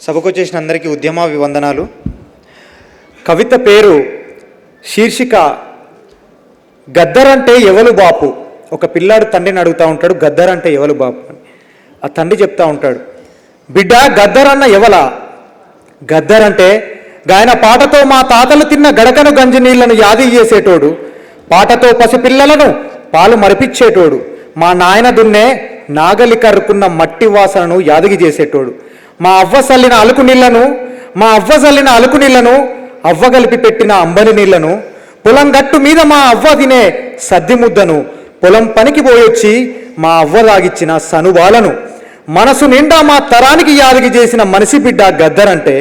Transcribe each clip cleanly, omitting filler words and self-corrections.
సభకు వచ్చేసిన అందరికీ ఉద్యమాభివందనాలు. కవిత పేరు శీర్షిక గద్దరంటే ఎవలు బాపు. ఒక పిల్లాడు తండ్రిని అడుగుతూ ఉంటాడు, గద్దరంటే ఎవలు బాపు అని. ఆ తండ్రి చెప్తా ఉంటాడు, బిడ్డ గద్దరన్న ఎవలా? గద్దరంటే గాయన పాటతో మా తాతలు తిన్న గడకను గంజి నీళ్లను యాది చేసేటోడు, పాటతో పసిపిల్లలను పాలు మరిపించేటోడు, మా నాయన దున్నే నాగలి కరుకున్న మట్టి వాసనను యాదగి చేసేటోడు, మా అవ్వ చల్లిన అలుకు నీళ్లను అవ్వ కలిపి పెట్టిన అంబలి నీళ్లను, పొలం గట్టు మీద మా అవ్వ తినే సద్ది ముద్దను, పొలం పనికి పోయొచ్చి మా అవ్వ తాగిచ్చిన సనుబాలను, మనసు నిండా మా తరానికి యాదగి చేసిన మనిషి బిడ్డ గద్దరంటే.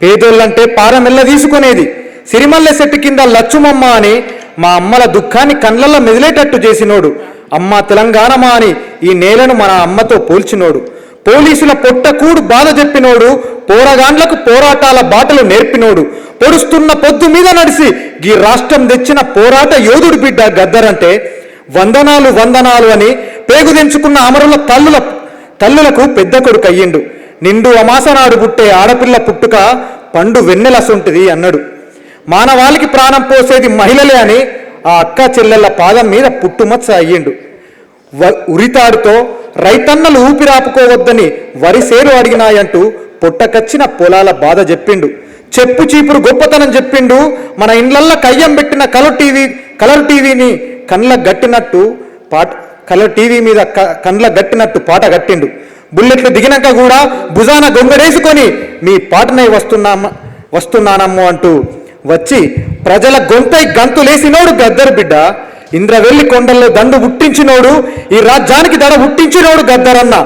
పేదోళ్ళంటే పారమెల్ల తీసుకునేది, సిరిమల్లె చెట్టు కింద లచ్చుమమ్మ అని మా అమ్మల దుఃఖాన్ని కళ్ళల్లో మెదిలేటట్టు చేసినోడు, అమ్మ తెలంగాణమా అని ఈ నేలను మన అమ్మతో పోల్చినోడు, పోలీసుల పొట్టకూడు బాధ చెప్పినోడు, పోరగాండ్లకు పోరాటాల బాటలు నేర్పినోడు, పొడుస్తున్న పొద్దు మీద నడిచి ఈ రాష్ట్రం తెచ్చిన పోరాట యోధుడు బిడ్డ గద్దరంటే. వందనాలు వందనాలు అని పేగు తెంచుకున్న అమరుల తల్లులకు పెద్ద కొడుకు అయ్యిండు, నిండు అమాసనాడు పుట్టే ఆడపిల్ల పుట్టుక పండు వెన్నెలసొంటిది అన్నాడు. మానవాళికి ప్రాణం పోసేది మహిళలే అని ఆ అక్క చెల్లెళ్ళ పాదం మీద పుట్టుమచ్చ అయ్యిండు. ఉరితాడుతో రైతన్నలు ఊపిరాపుకోవద్దని వరి సేరు అడిగినాయంటూ పొట్టకచ్చిన పొలాల బాధ చెప్పిండు, చెప్పు చీపురు గొప్పతనం చెప్పిండు. మన ఇండ్లల్లో కయ్యం పెట్టిన కలర్ టీవీని కలర్ టీవీ మీద కండ్ల గట్టినట్టు పాట కట్టిండు. బుల్లెట్లు దిగినాక కూడా భుజాన గొంగడేసుకొని మీ పాటనై వస్తున్నానమ్మో అంటూ వచ్చి ప్రజల గొంతై గంతులేసినోడు గద్దరు బిడ్డ. ఇంద్రవెల్లి కొండల్లో దండు పుట్టించినోడు, ఈ రాజ్యానికి దడ పుట్టించినోడు గద్దరన్న.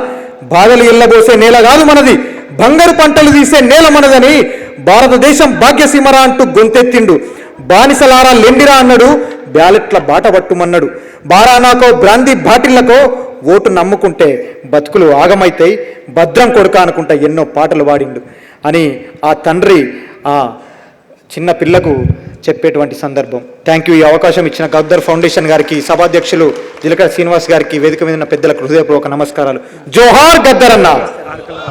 బాధలు ఇళ్ళబోసే నేల కాదు మనది, బంగారు పంటలు తీసే నేల మనదని భారతదేశం భాగ్యసీమరా అంటూ గొంతెత్తిండు. బానిసలారా లెండిరా అన్నాడు, బ్యాలెట్ల బాట పట్టుమన్నాడు. బారానాకో బ్రాందీ బాటిళ్లకో ఓటు నమ్ముకుంటే బతుకులు ఆగమైతాయి, భద్రం కొడుక అనుకుంటా ఎన్నో పాటలు పాడిండు అని ఆ తండ్రి ఆ చిన్న పిల్లకు చెప్పేటువంటి సందర్భం. Thank you. ఈ అవకాశం ఇచ్చిన గద్దర్ ఫౌండేషన్ గారికి, సభాధ్యక్షులు జిలకర శ్రీనివాస్ గారికి, వేదిక మీద ఉన్న పెద్దలకు హృదయపూర్వక నమస్కారాలు. జోహార్ గద్దర్ అన్న.